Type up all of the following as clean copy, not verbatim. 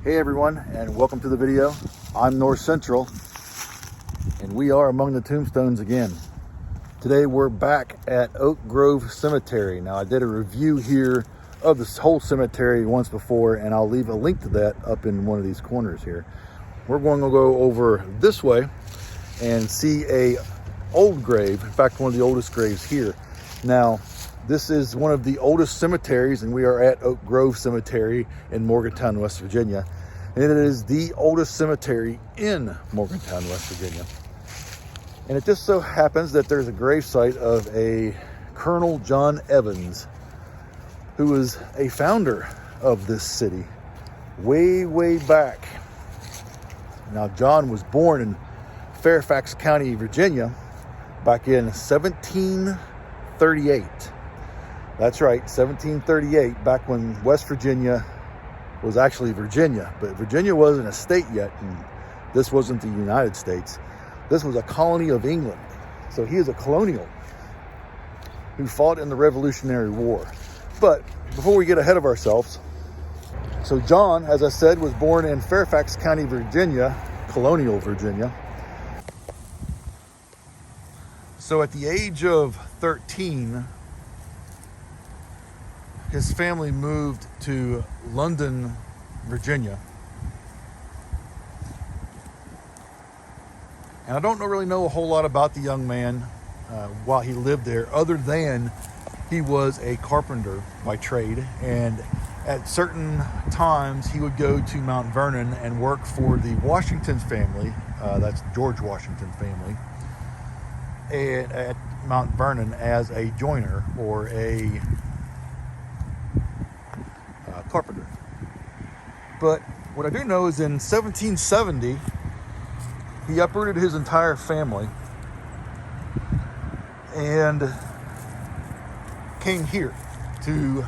Hey everyone, and welcome to the video. I'm North Central, and we are among the tombstones again. Today we're back at Oak Grove Cemetery. Now I did a review here of this whole cemetery once before, and I'll leave a link to that up in one of these corners here. We're going to go over this way and see a old grave, in fact one of the oldest graves here. Now this is one of the oldest cemeteries, and we are at Oak Grove Cemetery in Morgantown, West Virginia. And it is the oldest cemetery in Morgantown, West Virginia. And it just so happens that there's a gravesite of a Col John Evans, who was a founder of this city way back. Now, John was born in Fairfax County, Virginia, back in 1738. That's right, 1738, back when West Virginia was actually Virginia, but Virginia wasn't a state yet, and this wasn't the United States. This was a colony of England. So he is a colonial who fought in the Revolutionary War. But before we get ahead of ourselves, so John, as I said, was born in Fairfax County, Virginia, colonial Virginia. So at the age of 13, his family moved to London, Virginia. And I don't really know a whole lot about the young man while he lived there, other than he was a carpenter by trade. And at certain times, he would go to Mount Vernon and work for the Washington family. That's George Washington family. At Mount Vernon as a joiner or a carpenter. But what I do know is in 1770, he uprooted his entire family and came here to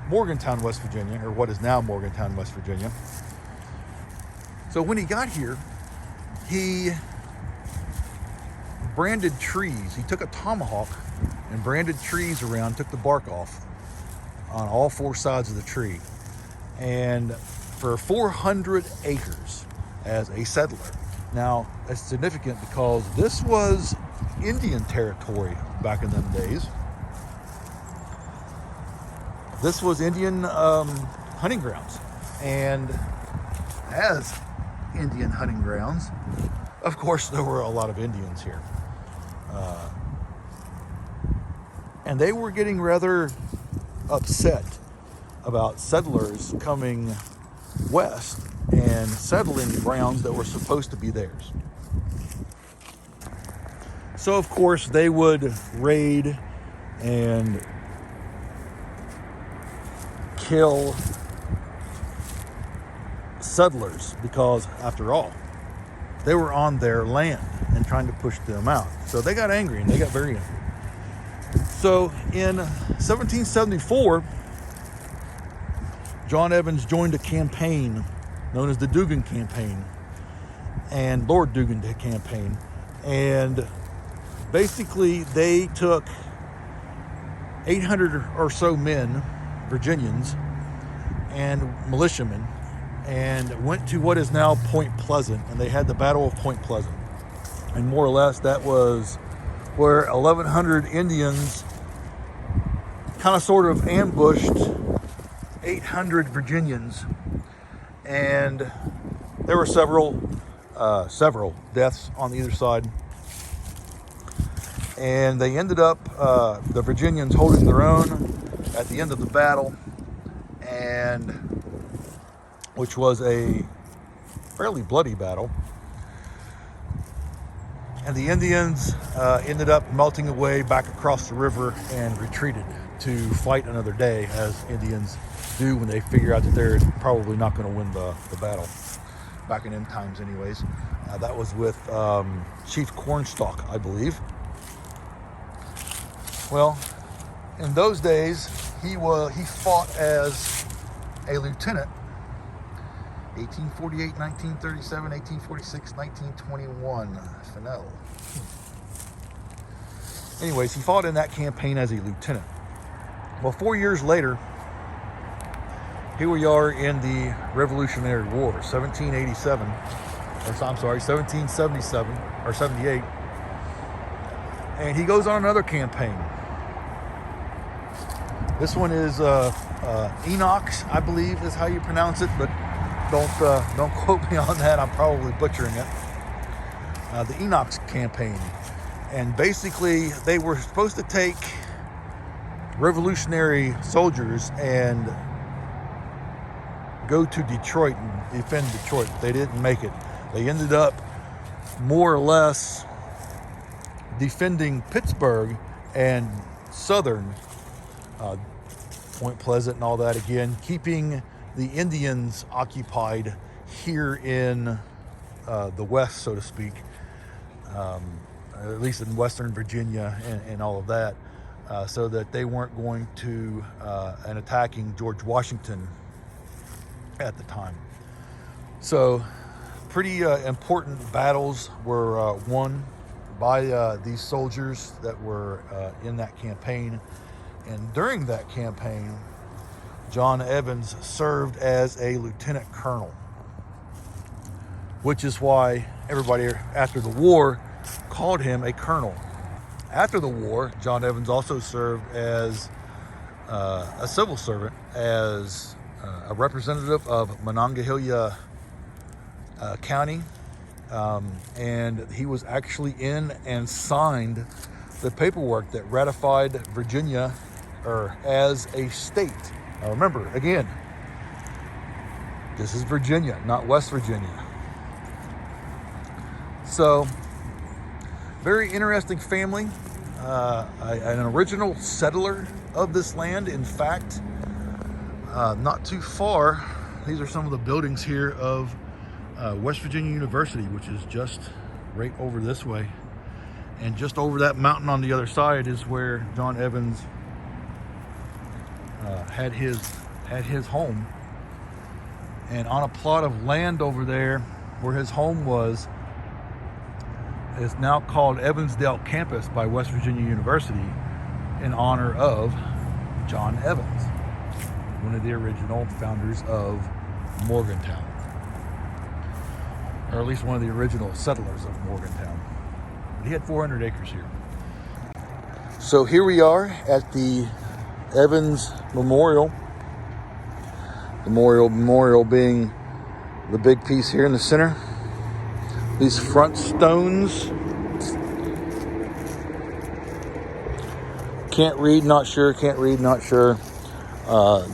Morgantown, West Virginia, or what is now Morgantown, West Virginia. So when he got here, he branded trees. He took a tomahawk and branded trees around, took the bark off on all four sides of the tree. And for 400 acres as a settler. Now, that's significant because this was Indian territory back in them days. This was Indian hunting grounds. And as Indian hunting grounds, of course, there were a lot of Indians here. And they were getting rather upset about settlers coming west and settling grounds that were supposed to be theirs. So of course they would raid and kill settlers because, after all, they were on their land and trying to push them out. So they got angry, and they got very angry. So in 1774, John Evans joined a campaign known as the Dugan Campaign and Lord Dugan Campaign. And basically they took 800 or so men, Virginians, and militiamen, and went to what is now Point Pleasant, and they had the Battle of Point Pleasant. And more or less that was where 1,100 Indians kind of sort of ambushed 800 Virginians, and there were several deaths on either side. And they ended up, the Virginians holding their own at the end of the battle, and which was a fairly bloody battle. And the Indians ended up melting away back across the river and retreated to fight another day, as Indians do when they figure out that they're probably not going to win the battle. Back in end times anyways. That was with Chief Cornstalk, I believe. Well, in those days, he fought as a lieutenant. 1848, 1937, 1846, 1921. Fennell. Anyways, he fought in that campaign as a lieutenant. Well, 4 years later, here we are in the Revolutionary War, 1787, or I'm sorry, 1777 or 78. And he goes on another campaign. This one is Enoch's, I believe is how you pronounce it, but don't quote me on that. I'm probably butchering it. The Enoch's campaign. And basically, they were supposed to take revolutionary soldiers and go to Detroit and defend Detroit. They didn't make it. They ended up more or less defending Pittsburgh and Southern, Point Pleasant and all that again, keeping the Indians occupied here in the West, so to speak, at least in Western Virginia and all of that, so that they weren't going to and attacking George Washington at the time. So pretty important battles were won by these soldiers that were in that campaign. And during that campaign, John Evans served as a lieutenant colonel, which is why everybody after the war called him a colonel. After the war, John Evans also served as a civil servant, as a representative of Monogohelia County, and he was actually in and signed the paperwork that ratified Virginia as a state. Now remember, again, this is Virginia, not West Virginia. So, very interesting family, an original settler of this land. In fact, not too far, these are some of the buildings here of West Virginia University, which is just right over this way. And just over that mountain on the other side is where John Evans had his home. And on a plot of land over there where his home was, is now called Evansdale Campus by West Virginia University in honor of John Evans, one of the original founders of Morgantown, or at least one of the original settlers of Morgantown. He had 400 acres here. So here we are at the Evans Memorial. Memorial being the big piece here in the center. These front stones. Can't read, not sure. Can't read, not sure.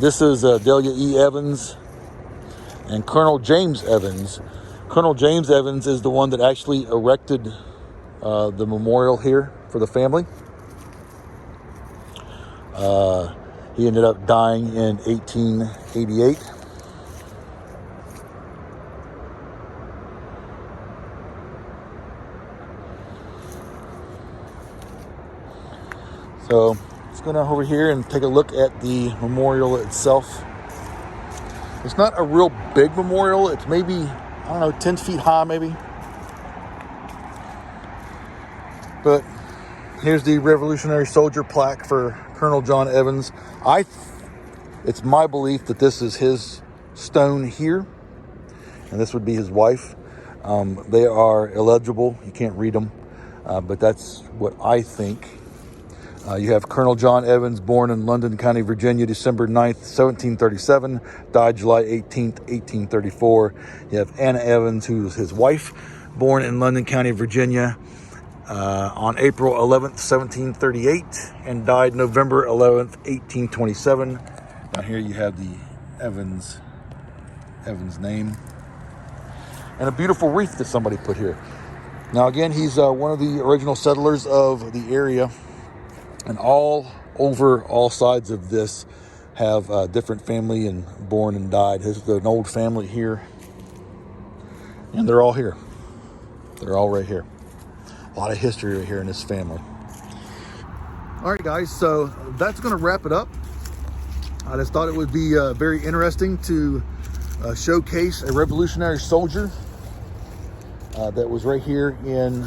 This is Delia E. Evans and Colonel James Evans. Colonel James Evans is the one that actually erected the memorial here for the family. He ended up dying in 1888. So let's go down over here and take a look at the memorial itself. It's not a real big memorial. It's maybe, I don't know, 10 feet high maybe. But here's the Revolutionary Soldier plaque for Colonel John Evans. It's my belief that this is his stone here, and this would be his wife. They are illegible. You can't read them, but that's what I think. You have Colonel John Evans, born in London County, Virginia, December 9th, 1737, died July 18th, 1834. You have Anna Evans, who is his wife, born in London County, Virginia, on April 11th, 1738, and died November 11th, 1827. Now here you have the Evans name, and a beautiful wreath that somebody put here. Now again, he's one of the original settlers of the area, and all over all sides of this have different family and born and died. This is an old family here, and they're all here. They're all right here. A lot of history right here in this family. All right, guys, so that's going to wrap it up. I just thought it would be very interesting to showcase a Revolutionary soldier that was right here in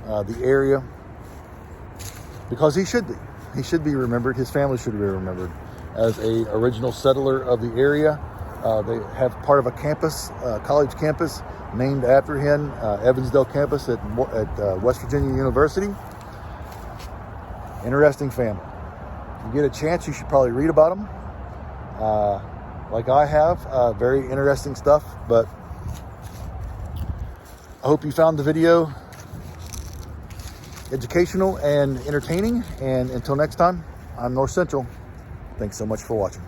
the area, because he should be remembered. His family should be remembered. as a original settler of the area. They have part of a campus, college campus, named after him, Evansdale campus at West Virginia University. Interesting family. If you get a chance, you should probably read about them. Like I have, very interesting stuff. But I hope you found the video educational and entertaining. And until next time, I'm North Central. Thanks so much for watching.